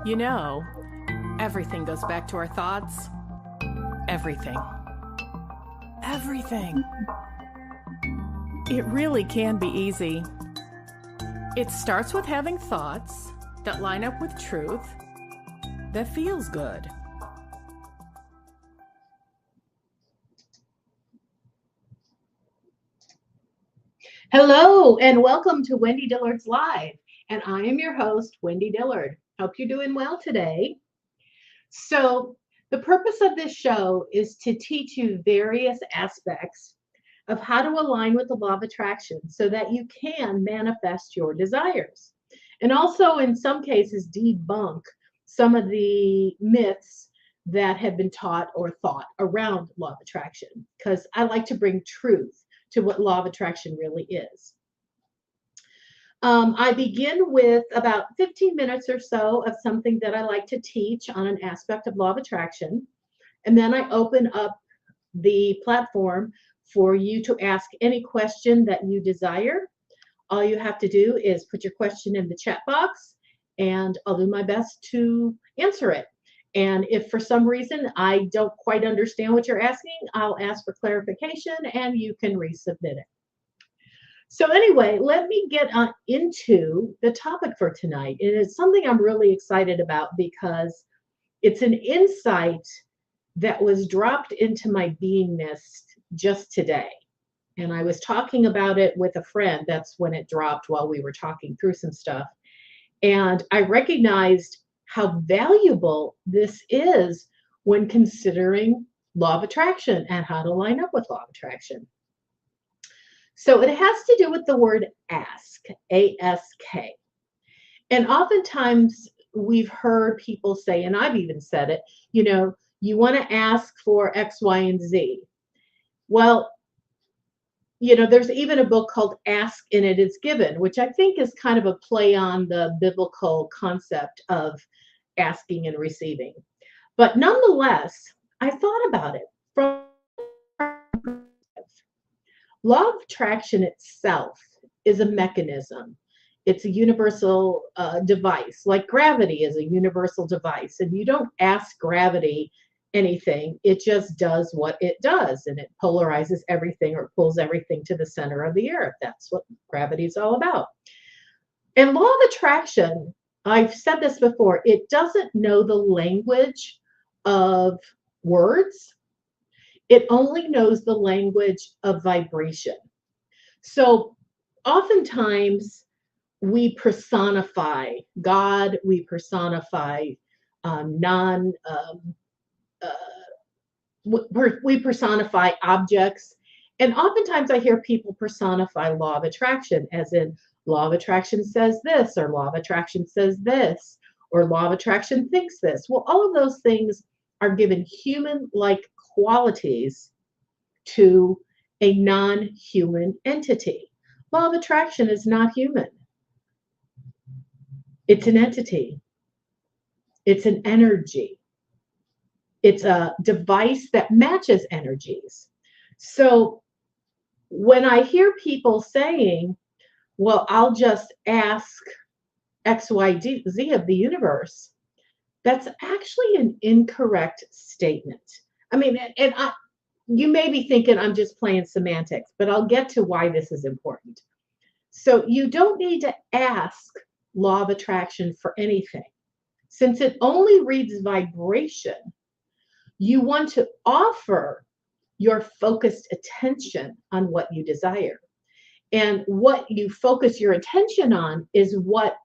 You know, everything goes back to our thoughts. Everything. Everything. It really can be easy. It starts with having thoughts that line up with truth that feels good. Hello and welcome to Wendy Dillard's Live. And I am your host, Wendy Dillard. Hope you're doing well today. So, the purpose of this show is to teach you various aspects of how to align with the law of attraction so that you can manifest your desires. And also, in some cases, debunk some of the myths that have been taught or thought around law of attraction, because I like to bring truth to what law of attraction really is. I begin with about 15 minutes or so of something that I like to teach on an aspect of law of attraction. And then I open up the platform for you to ask any question that you desire. All you have to do is put your question in the chat box, and I'll do my best to answer it. And if for some reason I don't quite understand what you're asking, I'll ask for clarification and you can resubmit it. So anyway, let me get into the topic for tonight. It is something I'm really excited about because it's an insight that was dropped into my beingness just today. And I was talking about it with a friend. That's when it dropped while we were talking through some stuff. And I recognized how valuable this is when considering law of attraction and how to line up with law of attraction. So it has to do with the word ask, A-S-K. And oftentimes we've heard people say, and I've even said it, you want to ask for X, Y, and Z. Well, there's even a book called Ask and It Is Given, which I think is kind of a play on the biblical concept of asking and receiving. But nonetheless, I thought about it from law of attraction itself is a mechanism. It's a universal device, like gravity is a universal device. And you don't ask gravity anything, it just does what it does, and it polarizes everything or pulls everything to the center of the earth. That's what gravity is all about. And law of attraction, I've said this before, it doesn't know the language of words. It only knows the language of vibration. So oftentimes we personify God, we personify we personify objects. And oftentimes I hear people personify law of attraction, as in law of attraction says this, or law of attraction says this, or law of attraction thinks this. Well, all of those things are given human-like qualities to a non-human entity. Law of attraction is not human. It's an entity. It's an energy. It's a device that matches energies. So when I hear people saying, well, I'll just ask X, Y, Z of the universe, that's actually an incorrect statement. I mean, you may be thinking I'm just playing semantics, but I'll get to why this is important. So you don't need to ask law of attraction for anything. Since it only reads vibration, you want to offer your focused attention on what you desire. And what you focus your attention on is what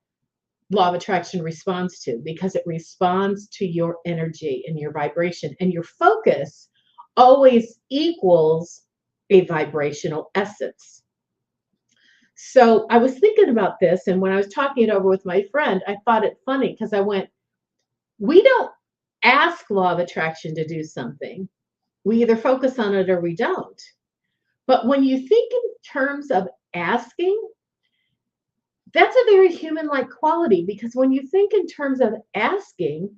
law of attraction responds to, because it responds to your energy and your vibration. And your focus always equals a vibrational essence. So I was thinking about this, and when I was talking it over with my friend, I thought it funny because I went, we don't ask law of attraction to do something. We either focus on it or we don't. But when you think in terms of asking, that's a very human-like quality, because when you think in terms of asking,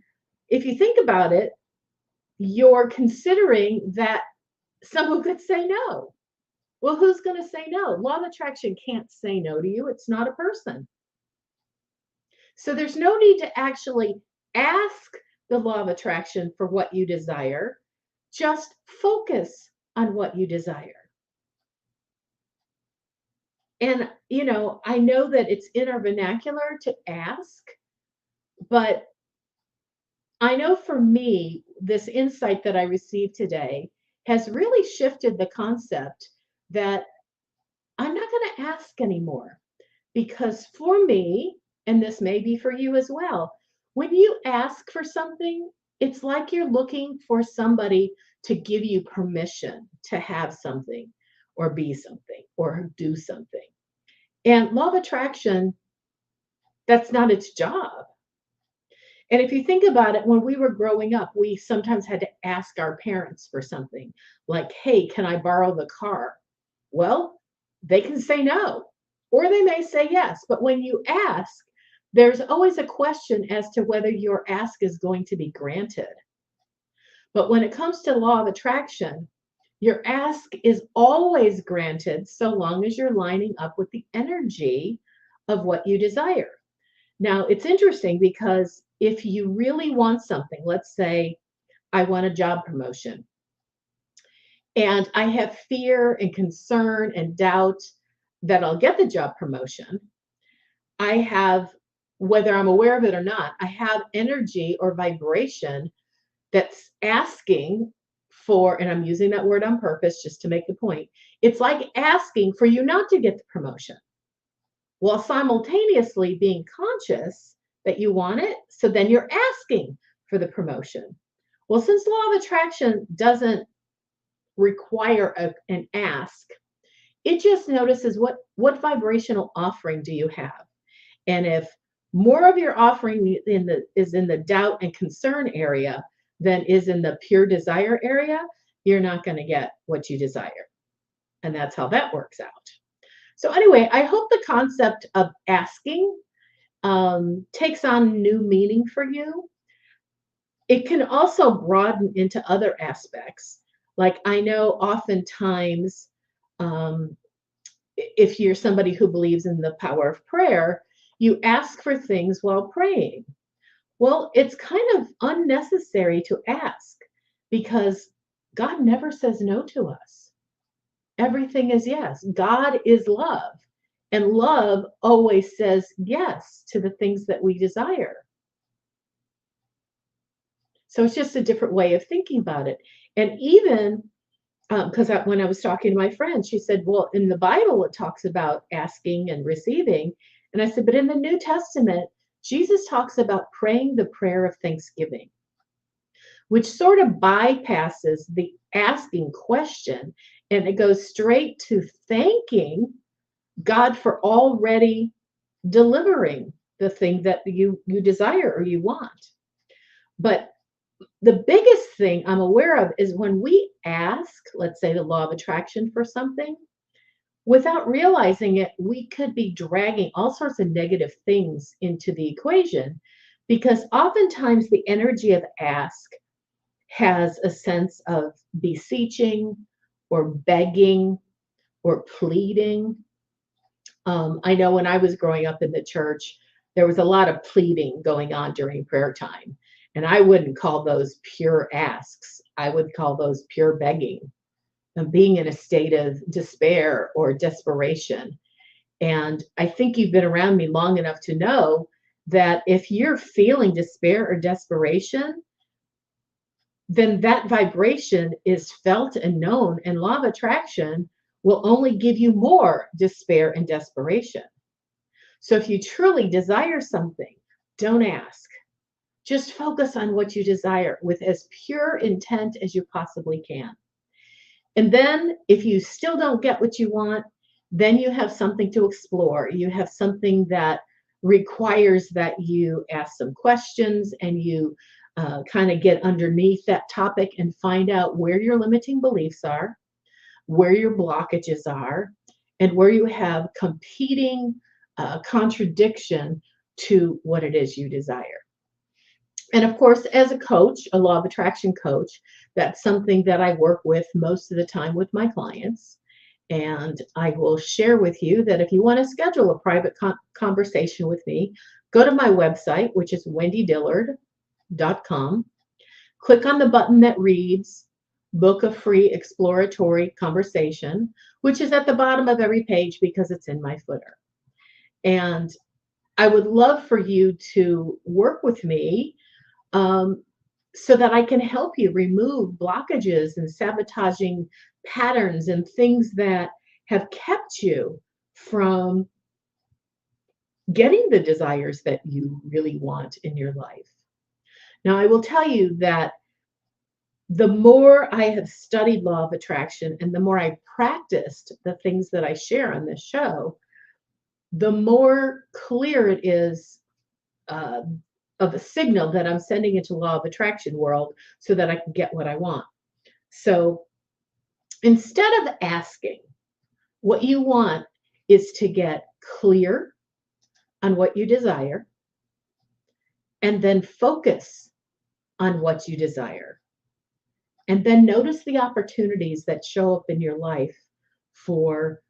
if you think about it, you're considering that someone could say no. Well, who's going to say no? Law of attraction can't say no to you. It's not a person. So there's no need to actually ask the law of attraction for what you desire. Just focus on what you desire. And, I know that it's in our vernacular to ask, but I know for me, this insight that I received today has really shifted the concept that I'm not going to ask anymore. Because for me, and this may be for you as well, when you ask for something, it's like you're looking for somebody to give you permission to have something or be something or do something. And law of attraction, that's not its job. And if you think about it, when we were growing up, we sometimes had to ask our parents for something like, hey, can I borrow the car? Well, they can say no, or they may say yes. But when you ask, there's always a question as to whether your ask is going to be granted. But when it comes to law of attraction, your ask is always granted so long as you're lining up with the energy of what you desire. Now, it's interesting because if you really want something, let's say I want a job promotion, and I have fear and concern and doubt that I'll get the job promotion, I have, whether I'm aware of it or not, I have energy or vibration that's asking for, and I'm using that word on purpose just to make the point, it's like asking for you not to get the promotion, while simultaneously being conscious that you want it. So then you're asking for the promotion. Well, since law of attraction doesn't require an ask, it just notices what vibrational offering do you have. And if more of your offering is in the doubt and concern area than is in the pure desire area, you're not going to get what you desire. And that's how that works out. So anyway, I hope the concept of asking takes on new meaning for you. It can also broaden into other aspects. Like I know oftentimes, if you're somebody who believes in the power of prayer, you ask for things while praying. Well, it's kind of unnecessary to ask because God never says no to us. Everything is yes. God is love. And love always says yes to the things that we desire. So it's just a different way of thinking about it. And even because when I was talking to my friend, she said, well, in the Bible, it talks about asking and receiving. And I said, but in the New Testament, Jesus talks about praying the prayer of thanksgiving, which sort of bypasses the asking question. And it goes straight to thanking God for already delivering the thing that you desire or you want. But the biggest thing I'm aware of is when we ask, let's say the law of attraction for something, without realizing it, we could be dragging all sorts of negative things into the equation because oftentimes the energy of ask has a sense of beseeching or begging or pleading. I know when I was growing up in the church, there was a lot of pleading going on during prayer time. And I wouldn't call those pure asks. I would call those pure begging and being in a state of despair or desperation. And I think you've been around me long enough to know that if you're feeling despair or desperation, then that vibration is felt and known, and law of attraction will only give you more despair and desperation. So if you truly desire something, don't ask. Just focus on what you desire with as pure intent as you possibly can. And then if you still don't get what you want, then you have something to explore. You have something that requires that you ask some questions and you kind of get underneath that topic and find out where your limiting beliefs are, where your blockages are, and where you have competing contradiction to what it is you desire. And of course, as a coach, a law of attraction coach, that's something that I work with most of the time with my clients. And I will share with you that if you want to schedule a private conversation with me, go to my website, which is Wendy Dillard, www.wendyandjim.com. Click on the button that reads Book a Free Exploratory Conversation, which is at the bottom of every page because it's in my footer. And I would love for you to work with me so that I can help you remove blockages and sabotaging patterns and things that have kept you from getting the desires that you really want in your life. Now, I will tell you that the more I have studied law of attraction and the more I practiced the things that I share on this show, the more clear it is of a signal that I'm sending into law of attraction world so that I can get what I want. So instead of asking, what you want is to get clear on what you desire and then focus on what you desire. And then notice the opportunities that show up in your life for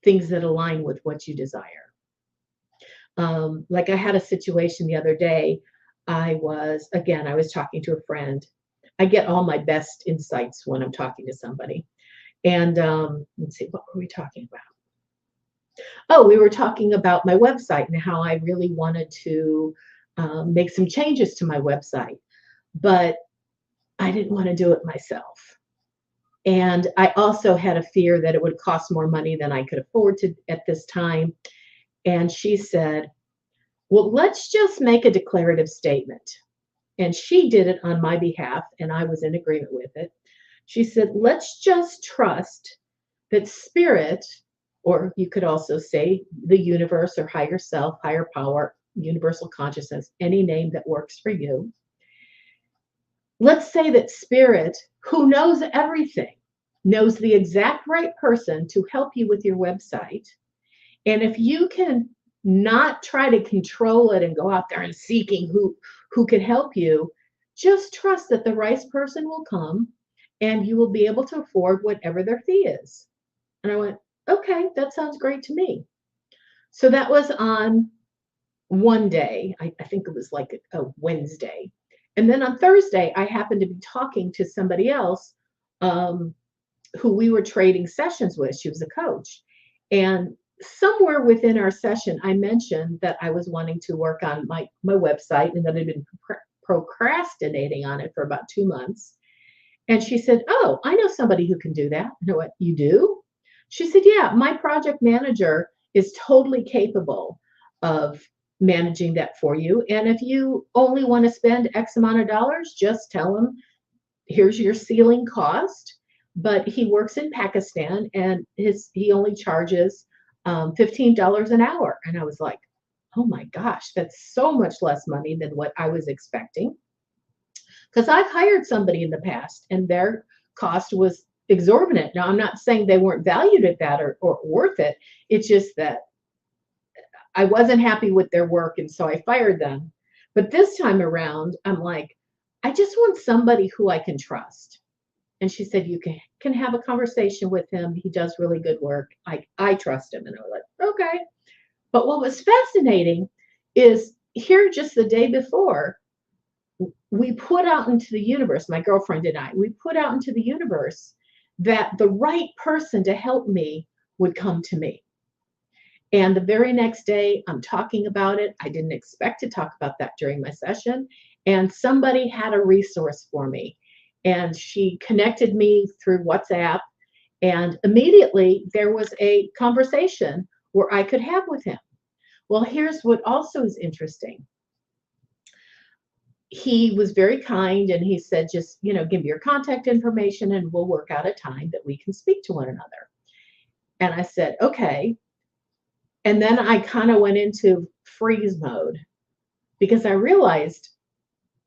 things that align with what you desire. Like I had a situation the other day. I was talking to a friend. I get all my best insights when I'm talking to somebody. And let's see, what were we talking about? Oh, we were talking about my website and how I really wanted to make some changes to my website, but I didn't want to do it myself. And I also had a fear that it would cost more money than I could afford to at this time. And she said, well, let's just make a declarative statement. And she did it on my behalf, and I was in agreement with it. She said, let's just trust that spirit, or you could also say the universe or higher self, higher power, universal consciousness, any name that works for you. Let's say that spirit, who knows everything, knows the exact right person to help you with your website. And if you can not try to control it and go out there and seeking who can help you, just trust that the right person will come and you will be able to afford whatever their fee is. And I went, okay, that sounds great to me. So that was on one day. I think it was like a Wednesday. And then on Thursday, I happened to be talking to somebody else who we were trading sessions with. She was a coach. And somewhere within our session, I mentioned that I was wanting to work on my website and that I'd been procrastinating on it for about 2 months. And she said, oh, I know somebody who can do that. And I went, you do? She said, yeah, my project manager is totally capable of managing that for you. And if you only want to spend X amount of dollars, just tell him, here's your ceiling cost. But he works in Pakistan and he only charges $15 an hour. And I was like, oh my gosh, that's so much less money than what I was expecting. Because I've hired somebody in the past and their cost was exorbitant. Now, I'm not saying they weren't valued at that or worth it. It's just that I wasn't happy with their work, and so I fired them. But this time around, I'm like, I just want somebody who I can trust. And she said, you can have a conversation with him. He does really good work. I trust him. And I was like, okay. But what was fascinating is here just the day before, we put out into the universe, my girlfriend and I, we put out into the universe that the right person to help me would come to me. And the very next day, I'm talking about it. I didn't expect to talk about that during my session. And somebody had a resource for me. And she connected me through WhatsApp. And immediately there was a conversation where I could have with him. Well, here's what also is interesting. He was very kind and he said, just, give me your contact information and we'll work out a time that we can speak to one another. And I said, okay. And then I kind of went into freeze mode because I realized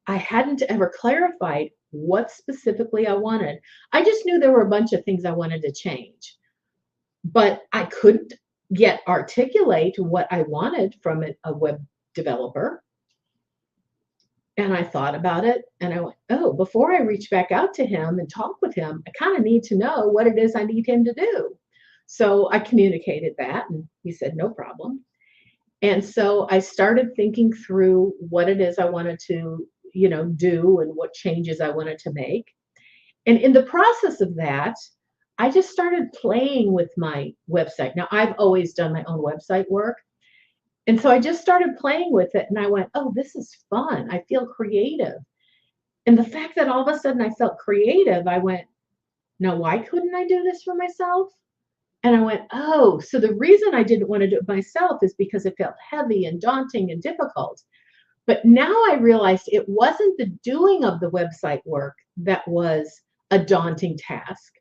I hadn't ever clarified what specifically I wanted. I just knew there were a bunch of things I wanted to change, but I couldn't yet articulate what I wanted from a web developer. And I thought about it and I went, oh, before I reach back out to him and talk with him, I kind of need to know what it is I need him to do. So I communicated that and he said, no problem. And so I started thinking through what it is I wanted to do and what changes I wanted to make. And in the process of that, I just started playing with my website. Now, I've always done my own website work. And so I just started playing with it and I went, oh, this is fun. I feel creative. And the fact that all of a sudden I felt creative, I went, now, why couldn't I do this for myself? And I went, oh, so the reason I didn't want to do it myself is because it felt heavy and daunting and difficult. But now I realized it wasn't the doing of the website work that was a daunting task.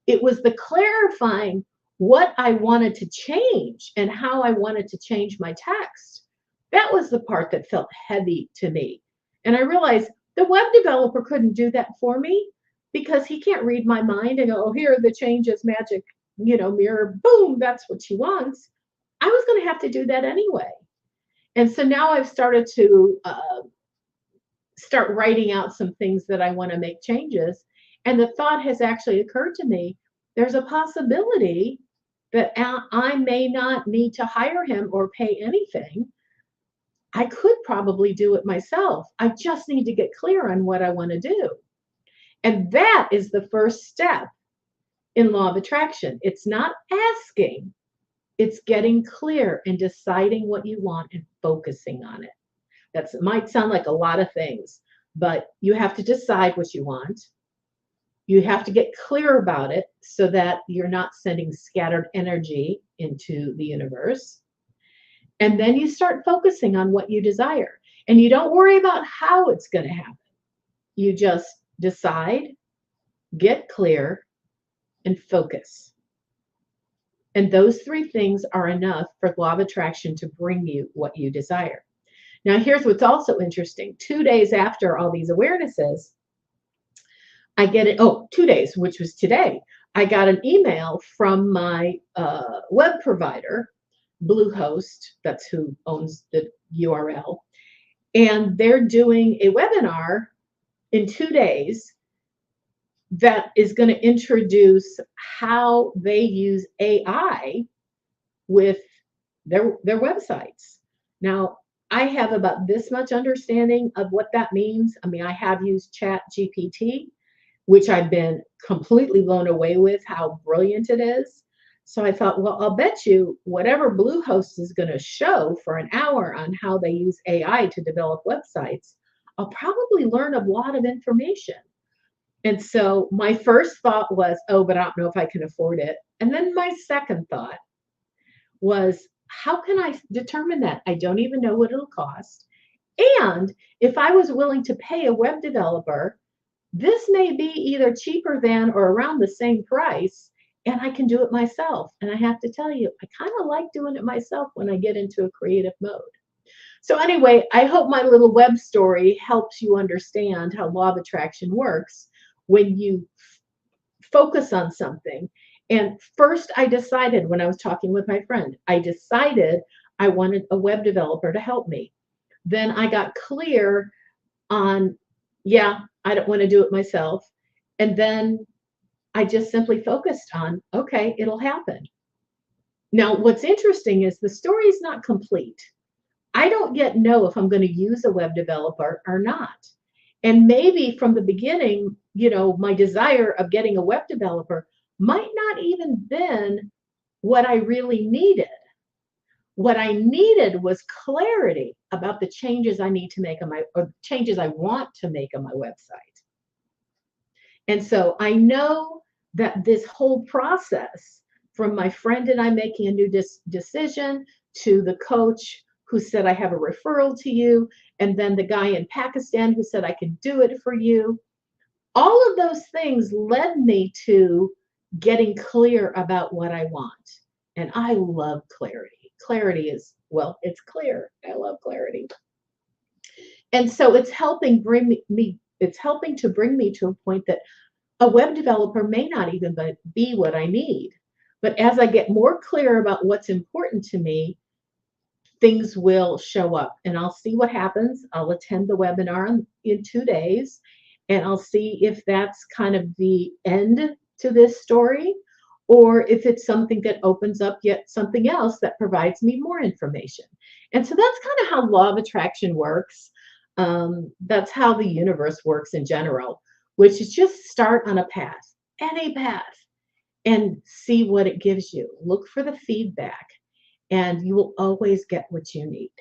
It was the clarifying what I wanted to change and how I wanted to change my text. That was the part that felt heavy to me. And I realized the web developer couldn't do that for me because he can't read my mind and go, oh, here are the changes, magic, mirror, boom, that's what she wants. I was going to have to do that anyway. And so now I've started to start writing out some things that I want to make changes. And the thought has actually occurred to me, there's a possibility that I may not need to hire him or pay anything. I could probably do it myself. I just need to get clear on what I want to do. And that is the first step in law of attraction. It's not asking, it's getting clear and deciding what you want and focusing on it. That might sound like a lot of things, but you have to decide what you want. You have to get clear about it so that you're not sending scattered energy into the universe. And then you start focusing on what you desire. And you don't worry about how it's going to happen. You just decide, get clear, and focus. And those three things are enough for law of attraction to bring you what you desire. Now, here's what's also interesting. 2 days after all these awarenesses, I get it. Oh, 2 days, which was today. I got an email from my web provider, Bluehost. That's who owns the URL. And they're doing a webinar in 2 days that is going to introduce how they use AI with their websites. Now, I have about this much understanding of what that means. I mean, I have used Chat GPT, which I've been completely blown away with how brilliant it is. So I thought, well, I'll bet you whatever Bluehost is going to show for an hour on how they use AI to develop websites, I'll probably learn a lot of information. And so my first thought was, oh, but I don't know if I can afford it. And then my second thought was, how can I determine that? I don't even know what it'll cost. And if I was willing to pay a web developer, this may be either cheaper than or around the same price, and I can do it myself. And I have to tell you, I kind of like doing it myself when I get into a creative mode. So anyway, I hope my little web story helps you understand how law of attraction works when you focus on something. And first I decided, when I was talking with my friend, I decided I wanted a web developer to help me. Then I got clear on, yeah, I don't want to do it myself. And then I just simply focused on, okay, it'll happen. Now, what's interesting is the story is not complete. I don't yet know if I'm going to use a web developer or not. And maybe from the beginning, my desire of getting a web developer might not even been what I really needed. What I needed was clarity about the changes I need to make or changes I want to make on my website. And so I know that this whole process, from my friend and I making a new decision, to the coach who said, I have a referral to you, and then the guy in Pakistan who said, I can do it for you. All of those things led me to getting clear about what I want. And I love clarity. Clarity is, well, it's clear. I love clarity. And so it's helping to bring me to a point that a web developer may not even be what I need. But as I get more clear about what's important to me, things will show up, and I'll see what happens. I'll attend the webinar in 2 days, and I'll see if that's kind of the end to this story, or if it's something that opens up yet something else that provides me more information. And so that's kind of how law of attraction works. That's how the universe works in general, which is just start on a path, any path, and see what it gives you. Look for the feedback, and you will always get what you need.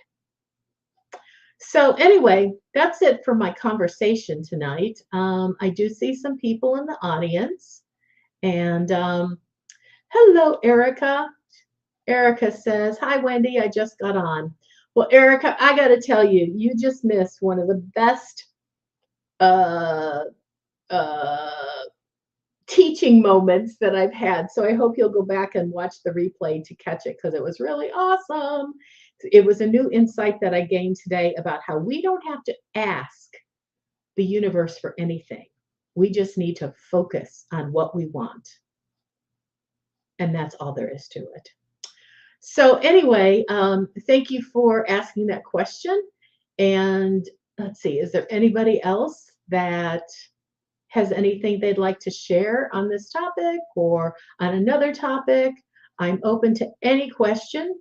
So anyway, that's it for my conversation tonight. I do see some people in the audience, and hello, Erica. Erica says, "Hi, Wendy. I just got on." Well, Erica, I got to tell you, you just missed one of the best uh, uh, teaching moments that I've had. So I hope you'll go back and watch the replay to catch it because it was really awesome. It was a new insight that I gained today about how we don't have to ask the universe for anything. We just need to focus on what we want. And that's all there is to it. So anyway, thank you for asking that question. And let's see, is there anybody else that has anything they'd like to share on this topic or on another topic? I'm open to any question.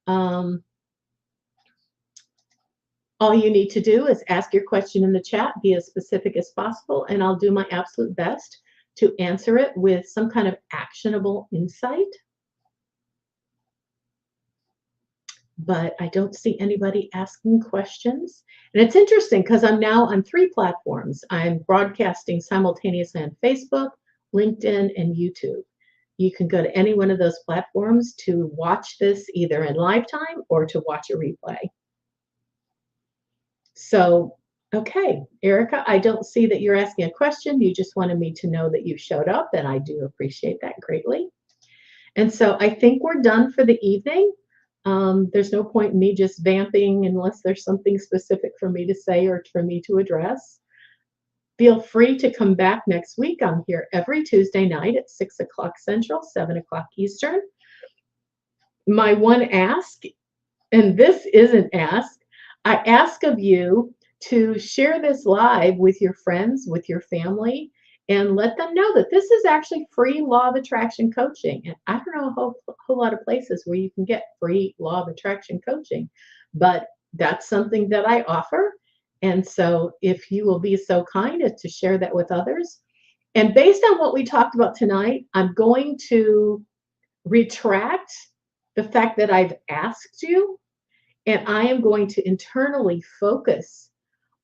All you need to do is ask your question in the chat, be as specific as possible, and I'll do my absolute best to answer it with some kind of actionable insight. But I don't see anybody asking questions. And it's interesting because I'm now on 3 platforms. I'm broadcasting simultaneously on Facebook, LinkedIn, and YouTube. You can go to any one of those platforms to watch this either in live time or to watch a replay. So, okay, Erica, I don't see that you're asking a question. You just wanted me to know that you showed up, and I do appreciate that greatly. And so I think we're done for the evening. There's no point in me just vamping unless there's something specific for me to say or for me to address. Feel free to come back next week. I'm here every Tuesday night at 6 o'clock Central, 7 o'clock Eastern. My one ask, and this is an ask, I ask of you to share this live with your friends, with your family, and let them know that this is actually free law of attraction coaching. And I don't know a whole lot of places where you can get free law of attraction coaching, but that's something that I offer. And so if you will be so kind as to share that with others. And based on what we talked about tonight, I'm going to retract the fact that I've asked you, and I am going to internally focus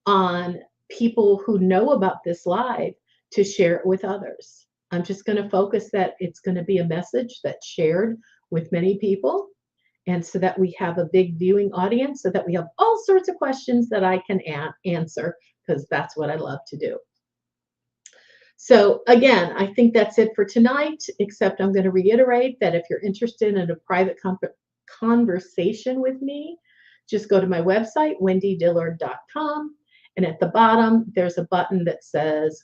on people who know about this live to share it with others. I'm just going to focus that it's going to be a message that's shared with many people, and so that we have a big viewing audience, so that we have all sorts of questions that I can answer, because that's what I love to do. So again, I think that's it for tonight, except I'm going to reiterate that if you're interested in a private conversation with me, just go to my website, wendydillard.com, and at the bottom, there's a button that says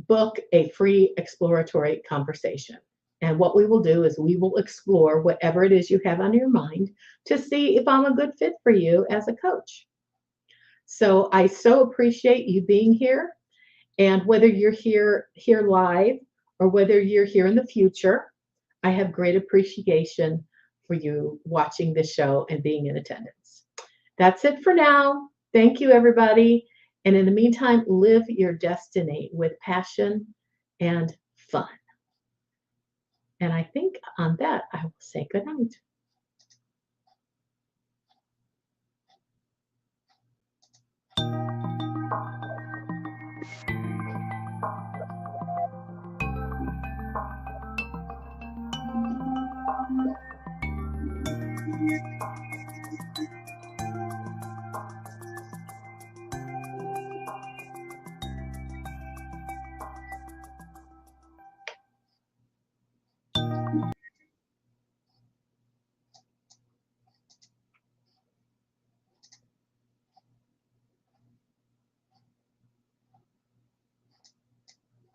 book a free exploratory conversation. And what we will do is we will explore whatever it is you have on your mind to see if I'm a good fit for you as a coach. So I so appreciate you being here. And whether you're here live or whether you're here in the future, I have great appreciation for you watching this show and being in attendance. That's it for now. Thank you, everybody. And in the meantime, live your destiny with passion and fun. And I think on that, I will say good night.